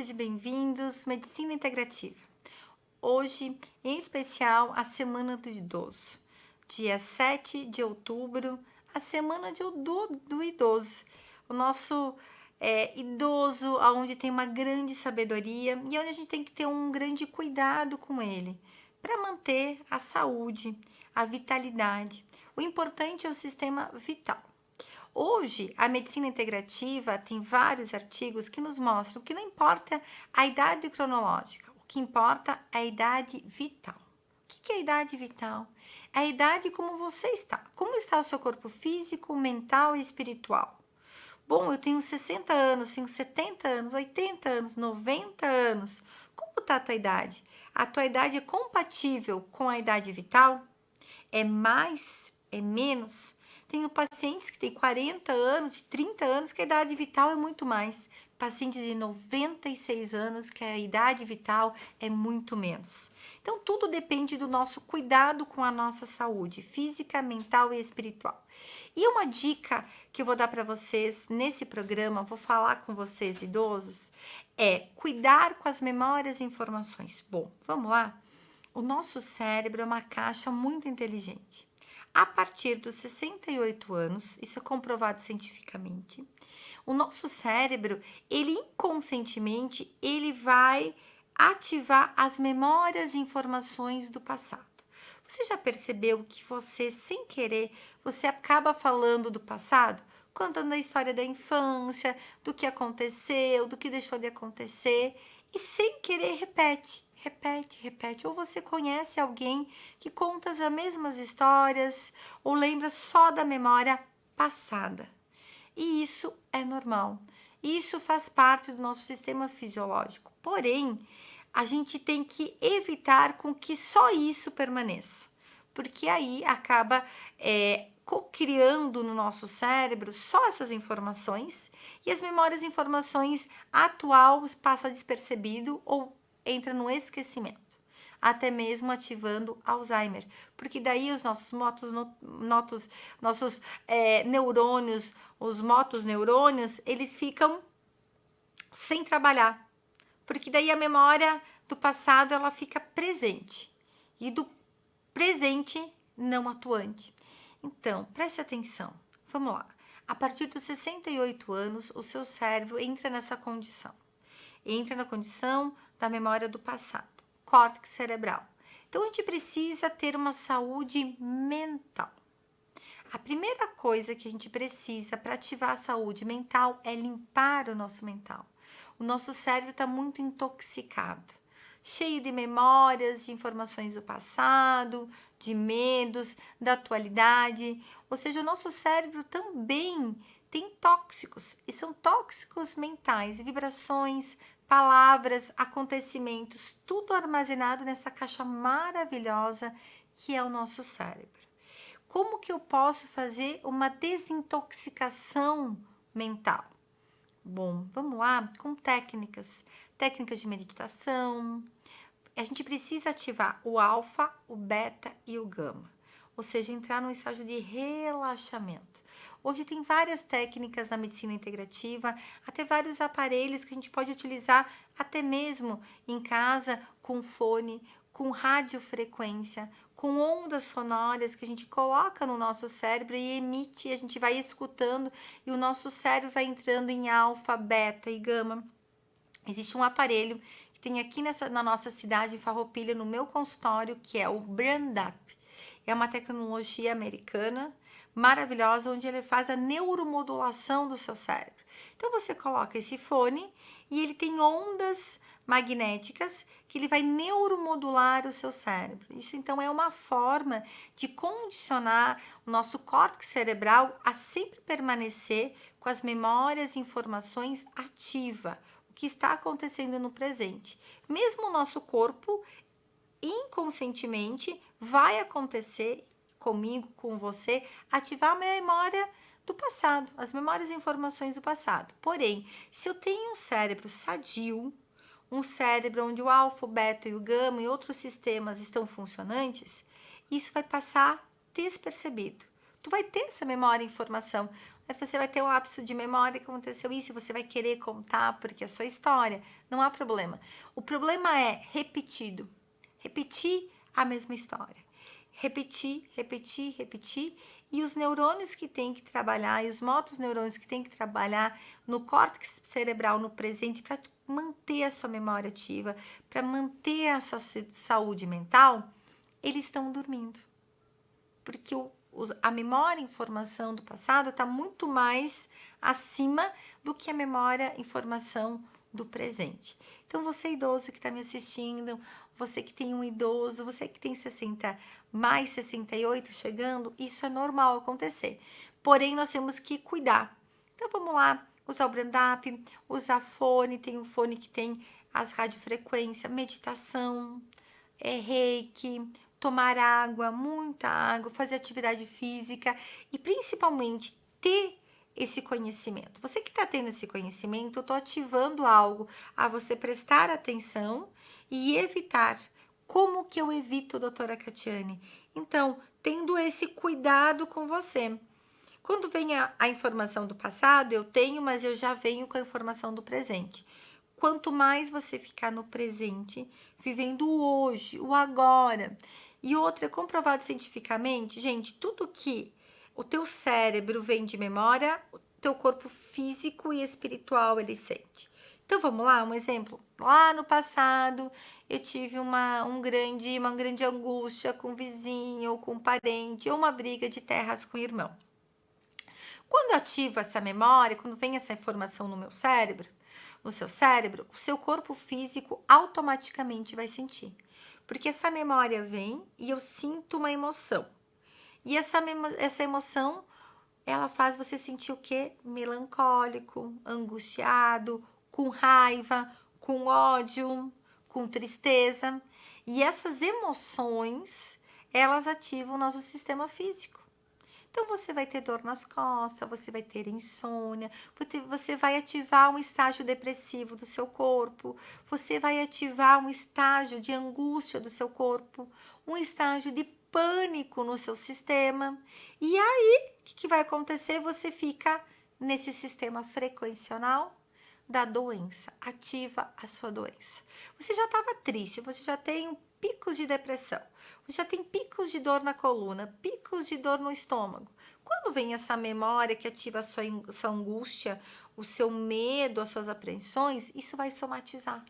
sejam bem-vindos, Medicina Integrativa. Hoje, em especial, a Semana do Idoso. Dia 7 de outubro, a Semana do Idoso. O nosso idoso, onde tem uma grande sabedoria e onde a gente tem que ter um grande cuidado com ele, para manter a saúde, a vitalidade. O importante é o sistema vital. Hoje, a medicina integrativa tem vários artigos que nos mostram que não importa a idade cronológica, o que importa é a idade vital. O que é a idade vital? É a idade como você está. Como está o seu corpo físico, mental e espiritual? Bom, eu tenho 60 anos, tenho 70 anos, 80 anos, 90 anos. Como está a tua idade? A tua idade é compatível com a idade vital? É mais? É menos? Tenho pacientes que têm 40 anos, de 30 anos, que a idade vital é muito mais. Pacientes de 96 anos, que a idade vital é muito menos. Então, tudo depende do nosso cuidado com a nossa saúde física, mental e espiritual. E uma dica que eu vou dar para vocês nesse programa, vou falar com vocês idosos, é cuidar com as memórias e informações. Bom, vamos lá? O nosso cérebro é uma caixa muito inteligente. A partir dos 68 anos, isso é comprovado cientificamente, o nosso cérebro, ele inconscientemente, ele vai ativar as memórias e informações do passado. Você já percebeu que você, sem querer, você acaba falando do passado? Contando a história da infância, do que aconteceu, do que deixou de acontecer, e sem querer repete. Ou você conhece alguém que conta as mesmas histórias ou lembra só da memória passada. E isso é normal. Isso faz parte do nosso sistema fisiológico. Porém, a gente tem que evitar com que só isso permaneça, porque aí acaba criando no nosso cérebro só essas informações e as memórias e informações atuais passa despercebido ou entra no esquecimento, até mesmo ativando Alzheimer, porque daí os nossos neurônios, os motoneurônios, eles ficam sem trabalhar, porque daí a memória do passado ela fica presente e do presente não atuante. Então, preste atenção. Vamos lá. A partir dos 68 anos, o seu cérebro entra nessa condição. Entra na condição da memória do passado, córtex cerebral. Então, a gente precisa ter uma saúde mental. A primeira coisa que a gente precisa para ativar a saúde mental é limpar o nosso mental. O nosso cérebro está muito intoxicado, cheio de memórias, de informações do passado, de medos, da atualidade. Ou seja, o nosso cérebro também tem tóxicos, e são tóxicos mentais, vibrações, palavras, acontecimentos, tudo armazenado nessa caixa maravilhosa que é o nosso cérebro. Como que eu posso fazer uma desintoxicação mental? Bom, vamos lá com técnicas de meditação. A gente precisa ativar o alfa, o beta e o gama, ou seja, entrar num estágio de relaxamento. Hoje tem várias técnicas na medicina integrativa, até vários aparelhos que a gente pode utilizar até mesmo em casa com fone, com radiofrequência, com ondas sonoras que a gente coloca no nosso cérebro e emite, a gente vai escutando e o nosso cérebro vai entrando em alfa, beta e gama. Existe um aparelho que tem aqui na nossa cidade, em Farroupilha, no meu consultório, que é o BrainUp. É uma tecnologia americana maravilhosa, onde ele faz a neuromodulação do seu cérebro. Então, você coloca esse fone e ele tem ondas magnéticas que ele vai neuromodular o seu cérebro. Isso, então, é uma forma de condicionar o nosso córtex cerebral a sempre permanecer com as memórias e informações ativa, o que está acontecendo no presente. Mesmo o nosso corpo, inconscientemente, vai acontecer comigo, com você, ativar a memória do passado, as memórias e informações do passado. Porém, se eu tenho um cérebro sadio, um cérebro onde o alfa, o beta e o gama e outros sistemas estão funcionantes, isso vai passar despercebido. tu vai ter essa memória e informação. Você vai ter um lapso de memória que aconteceu isso, você vai querer contar porque é a sua história, não há problema. O problema é repetido, repetir a mesma história. Repetir, repetir, repetir, e os neurônios que tem que trabalhar, e os motoneurônios que tem que trabalhar no córtex cerebral no presente para manter a sua memória ativa, para manter a sua saúde mental, eles estão dormindo. Porque a memória e informação do passado está muito mais acima do que a memória e informação do presente. Então, você idoso que está me assistindo, você que tem um idoso, você que tem 60, mais 68 chegando, isso é normal acontecer. Porém, nós temos que cuidar. Então, vamos lá, usar o Brandap, usar fone, tem um fone que tem as radiofrequências, meditação, reiki, tomar água, muita água, fazer atividade física e principalmente ter esse conhecimento. Você que está tendo esse conhecimento, eu estou ativando algo a você prestar atenção e evitar. Como que eu evito, doutora Catiane? Então, tendo esse cuidado com você. Quando vem a informação do passado, eu tenho, mas eu já venho com a informação do presente. Quanto mais você ficar no presente, vivendo o hoje, o agora. E outra, é comprovado cientificamente, gente, tudo que o teu cérebro vem de memória, o teu corpo físico e espiritual ele sente. Então, vamos lá, um exemplo. Lá no passado, eu tive uma grande angústia com o vizinho, ou com um parente, ou uma briga de terras com o irmão. Quando eu ativo essa memória, quando vem essa informação no seu cérebro, o seu corpo físico automaticamente vai sentir. Porque essa memória vem e eu sinto uma emoção. E essa emoção, ela faz você sentir o quê? Melancólico, angustiado, com raiva, com ódio, com tristeza. E essas emoções, elas ativam o nosso sistema físico. Então, você vai ter dor nas costas, você vai ter insônia, você vai ativar um estágio depressivo do seu corpo, você vai ativar um estágio de angústia do seu corpo, um estágio de pânico no seu sistema. E aí, o que vai acontecer? Você fica nesse sistema frequencional da doença, ativa a sua doença. Você já estava triste, você já tem picos de depressão, você já tem picos de dor na coluna, picos de dor no estômago. Quando vem essa memória que ativa a sua angústia, o seu medo, as suas apreensões, isso vai somatizar.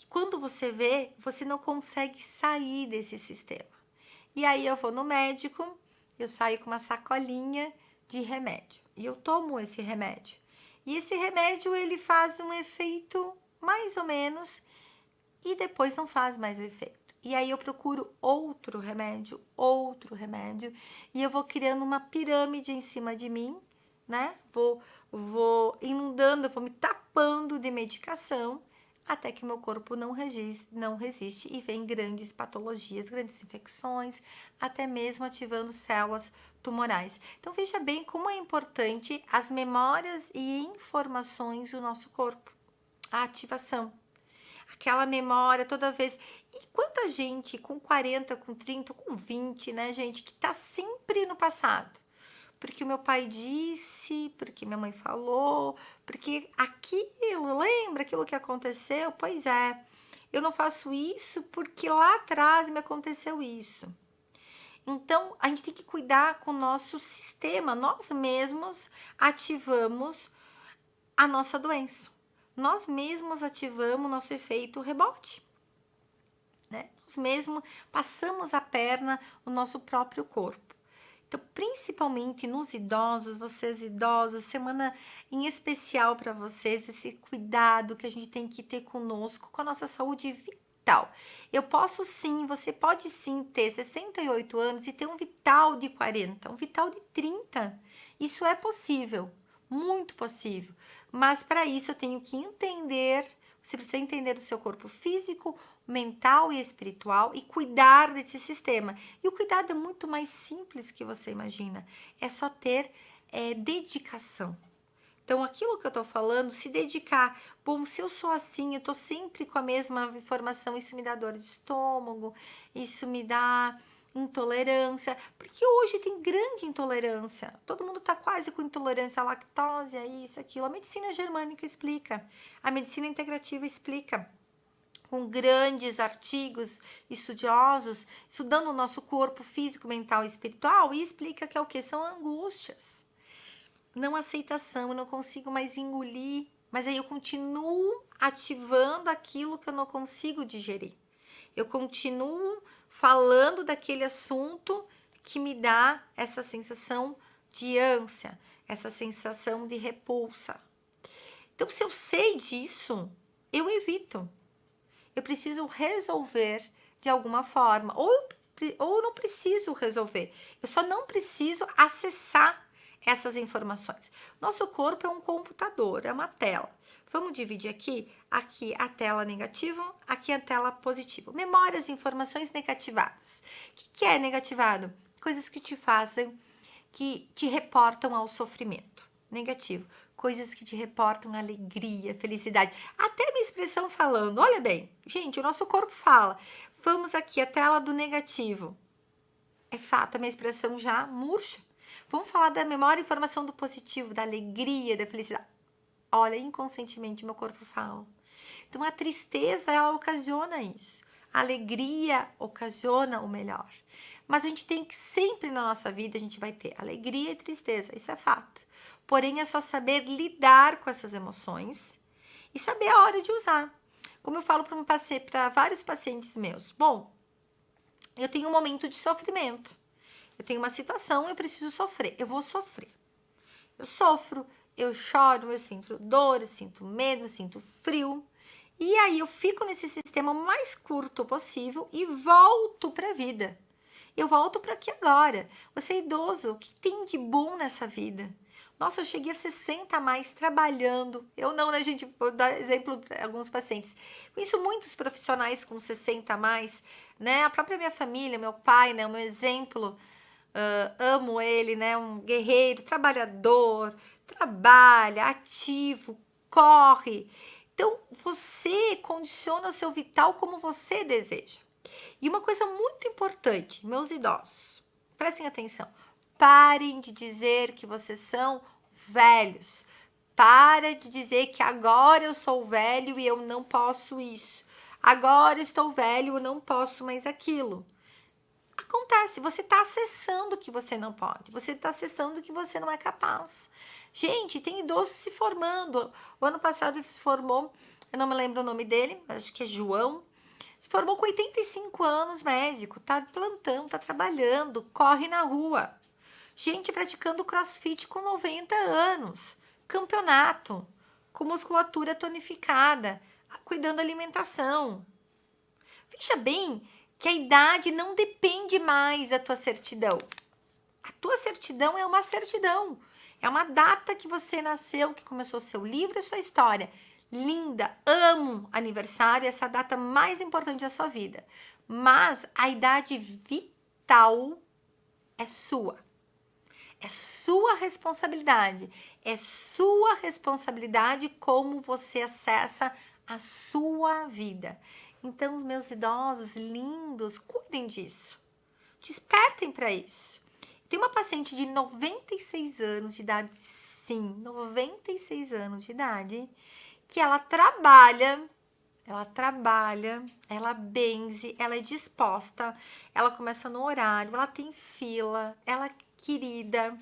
E quando você vê, você não consegue sair desse sistema. E aí eu vou no médico, eu saio com uma sacolinha de remédio. E eu tomo esse remédio. E esse remédio, ele faz um efeito mais ou menos e depois não faz mais o efeito. E aí eu procuro outro remédio, e eu vou criando uma pirâmide em cima de mim, né? Vou inundando, vou me tapando de medicação, até que meu corpo não resiste e vem grandes patologias, grandes infecções, até mesmo ativando células tumorais. Então, veja bem como é importante as memórias e informações do nosso corpo, a ativação. Aquela memória toda vez. E quanta gente com 40, com 30, com 20, né, gente, que tá sempre no passado. Porque o meu pai disse, porque minha mãe falou, porque aquilo, lembra aquilo que aconteceu? Pois é, eu não faço isso porque lá atrás me aconteceu isso. Então, a gente tem que cuidar com o nosso sistema. Nós mesmos ativamos a nossa doença. Nós mesmos ativamos nosso efeito rebote, né? Nós mesmos passamos a perna no nosso próprio corpo. Então, principalmente nos idosos, vocês idosos, semana em especial para vocês, esse cuidado que a gente tem que ter conosco, com a nossa saúde vital. Eu posso sim, você pode sim ter 68 anos e ter um vital de 40, um vital de 30. Isso é possível, muito possível. Mas para isso eu tenho que entender, você precisa entender o seu corpo físico, mental e espiritual e cuidar desse sistema. E o cuidado é muito mais simples que você imagina. É só ter dedicação. Então, aquilo que eu tô falando, se dedicar. Bom, se eu sou assim, eu tô sempre com a mesma informação, isso me dá dor de estômago, isso me dá intolerância, porque hoje tem grande intolerância. Todo mundo está quase com intolerância à lactose, a isso, aquilo. A medicina germânica explica, a medicina integrativa explica, com grandes artigos estudiosos, estudando o nosso corpo físico, mental e espiritual, e explica que é o que? São angústias. Não aceitação, eu não consigo mais engolir, mas aí eu continuo ativando aquilo que eu não consigo digerir. Eu continuo falando daquele assunto que me dá essa sensação de ânsia, essa sensação de repulsa. Então, se eu sei disso, eu evito. Eu preciso resolver de alguma forma, ou eu não preciso resolver, eu só não preciso acessar essas informações. Nosso corpo é um computador, é uma tela. Vamos dividir aqui a tela negativa, aqui a tela positiva. Memórias e informações negativadas. O que é negativado? Coisas que te fazem, que te reportam ao sofrimento. Negativo. Coisas que te reportam alegria, felicidade. Até minha expressão falando. Olha bem, gente, o nosso corpo fala. Vamos aqui, a tela do negativo. É fato, a minha expressão já murcha. Vamos falar da memória e informação do positivo, da alegria, da felicidade. Olha, inconscientemente meu corpo fala. Então a tristeza, ela ocasiona isso. A alegria ocasiona o melhor. Mas a gente tem que sempre na nossa vida, a gente vai ter alegria e tristeza, isso é fato. Porém, é só saber lidar com essas emoções e saber a hora de usar. Como eu falo para vários pacientes meus. Bom, eu tenho um momento de sofrimento. Eu tenho uma situação, eu preciso sofrer. Eu vou sofrer. Eu sofro, eu choro, eu sinto dor, eu sinto medo, eu sinto frio. E aí eu fico nesse sistema o mais curto possível e volto para a vida. Eu volto para aqui agora. Você é idoso, o que tem de bom nessa vida? Nossa, eu cheguei a 60 a mais trabalhando. Eu não, né, gente? Vou dar exemplo para alguns pacientes. Conheço muitos profissionais com 60 a mais, né? A própria minha família, meu pai, né? O meu exemplo, amo ele, né? Um guerreiro, trabalhador, trabalha, ativo, corre. Então, você condiciona o seu vital como você deseja. E uma coisa muito importante, meus idosos, prestem atenção. Parem de dizer que vocês são velhos. Para de dizer que agora eu sou velho e eu não posso isso. Agora eu estou velho, eu não posso mais aquilo. Acontece, você está acessando o que você não pode. Você está acessando o que você não é capaz. Gente, tem idoso se formando. O ano passado ele se formou, eu não me lembro o nome dele, acho que é João. Se formou com 85 anos, médico, tá de plantão, tá trabalhando, corre na rua. Gente praticando crossfit com 90 anos, campeonato, com musculatura tonificada, cuidando da alimentação. Veja bem que a idade não depende mais da tua certidão. A tua certidão é uma certidão. É uma data que você nasceu, que começou seu livro e sua história. Linda, amo aniversário, essa data mais importante da sua vida. Mas a idade vital é sua. É sua responsabilidade. É sua responsabilidade como você acessa a sua vida. Então, os meus idosos lindos, cuidem disso. Despertem para isso. Tem uma paciente de 96 anos de idade, sim, 96 anos de idade, que ela trabalha, ela benze, ela é disposta, ela começa no horário, ela tem fila, ela é querida,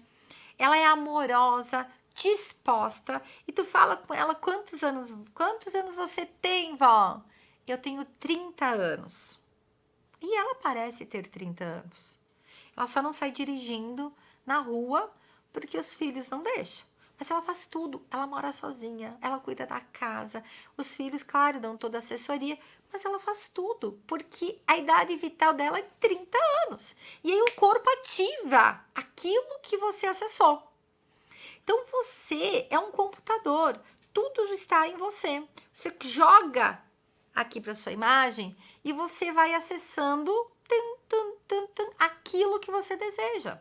ela é amorosa, disposta, e tu fala com ela quantos anos você tem, vó? Eu tenho 30 anos. E ela parece ter 30 anos. Ela só não sai dirigindo na rua porque os filhos não deixam. Mas ela faz tudo. Ela mora sozinha, ela cuida da casa. Os filhos, claro, dão toda a assessoria, mas ela faz tudo porque a idade vital dela é de 30 anos. E aí o corpo ativa aquilo que você acessou. Então você é um computador. Tudo está em você. Você joga aqui para sua imagem e você vai acessando aquilo que você deseja.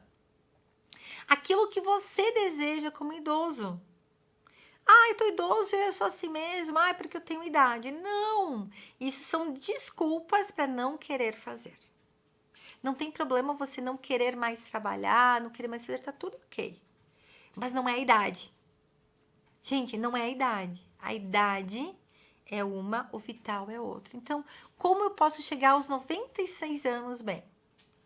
Aquilo que você deseja como idoso. Ah, eu tô idoso e eu sou assim mesmo. Ah, é porque eu tenho idade. Não, isso são desculpas para não querer fazer. Não tem problema você não querer mais trabalhar, não querer mais fazer, tá tudo ok. Mas não é a idade. Gente, não é a idade. A idade é uma, o vital é outra. Então, como eu posso chegar aos 96 anos bem?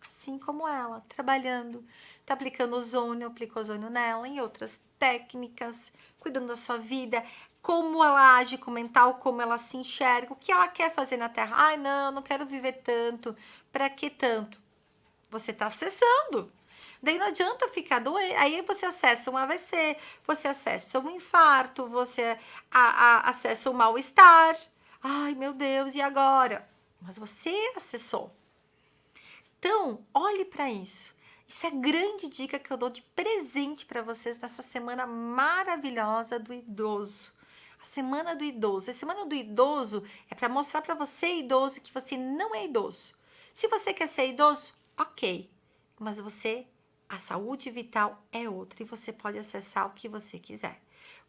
Assim como ela, trabalhando, tá aplicando ozônio, aplica ozônio nela, em outras técnicas, cuidando da sua vida, como ela age com o mental, como ela se enxerga, o que ela quer fazer na Terra. Ai, não quero viver tanto. Pra que tanto? Você tá acessando. Daí não adianta ficar doente. Aí você acessa um AVC, você acessa um infarto, você acessa um mal-estar. Ai, meu Deus, e agora? Mas você acessou. Então, olhe para isso. Isso é a grande dica que eu dou de presente para vocês nessa semana maravilhosa do idoso. A semana do idoso. A semana do idoso é para mostrar para você, idoso, que você não é idoso. Se você quer ser idoso, ok. Mas a saúde vital é outra e você pode acessar o que você quiser.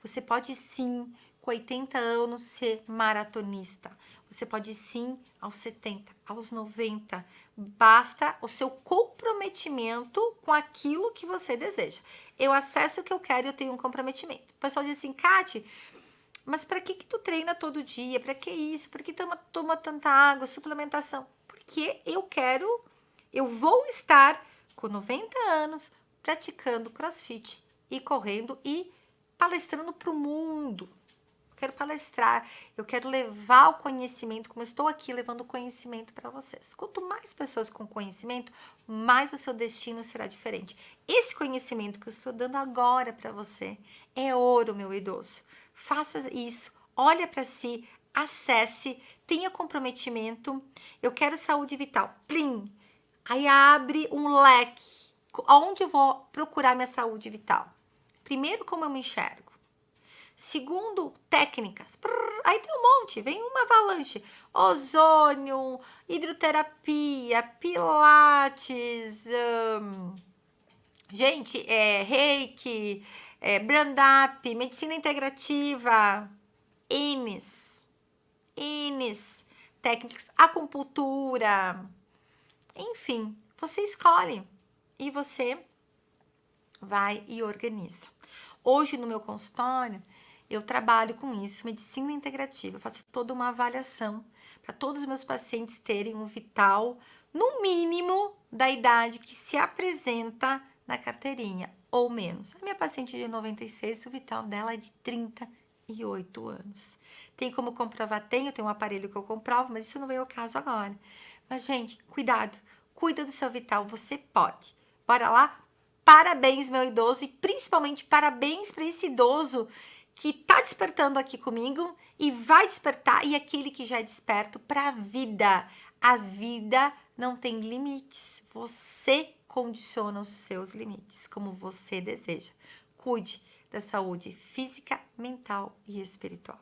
Você pode sim, com 80 anos, ser maratonista. Você pode sim, aos 70, aos 90. Basta o seu comprometimento com aquilo que você deseja. Eu acesso o que eu quero e eu tenho um comprometimento. O pessoal diz assim, Kati, mas para que tu treina todo dia? Para que isso? Por que toma tanta água, suplementação? Porque eu vou estar com 90 anos praticando crossfit e correndo e palestrando para o mundo. Eu quero palestrar, eu quero levar o conhecimento, como eu estou aqui levando o conhecimento para vocês. Quanto mais pessoas com conhecimento, mais o seu destino será diferente. Esse conhecimento que eu estou dando agora para você é ouro, meu idoso. Faça isso, olha para si, acesse, tenha comprometimento. Eu quero saúde vital. Plim! Aí abre um leque. Onde eu vou procurar minha saúde vital? Primeiro, como eu me enxergo. Segundo, técnicas. Aí tem um monte, vem uma avalanche. Ozônio, hidroterapia, pilates, reiki, brand-up, medicina integrativa, Ns, técnicas, acupuntura, enfim, você escolhe e você vai e organiza. Hoje no meu consultório, eu trabalho com isso, medicina integrativa. Eu faço toda uma avaliação para todos os meus pacientes terem um vital, no mínimo, da idade que se apresenta na carteirinha, ou menos. A minha paciente de 96, o vital dela é de 38 anos. Tem como comprovar? Tenho um aparelho que eu comprovo, mas isso não veio ao caso agora. Mas, gente, cuidado. Cuida do seu vital, você pode. Bora lá? Parabéns, meu idoso, e principalmente parabéns para esse idoso que tá despertando aqui comigo e vai despertar, e aquele que já é desperto para a vida. A vida não tem limites. Você condiciona os seus limites, como você deseja. Cuide da saúde física, mental e espiritual.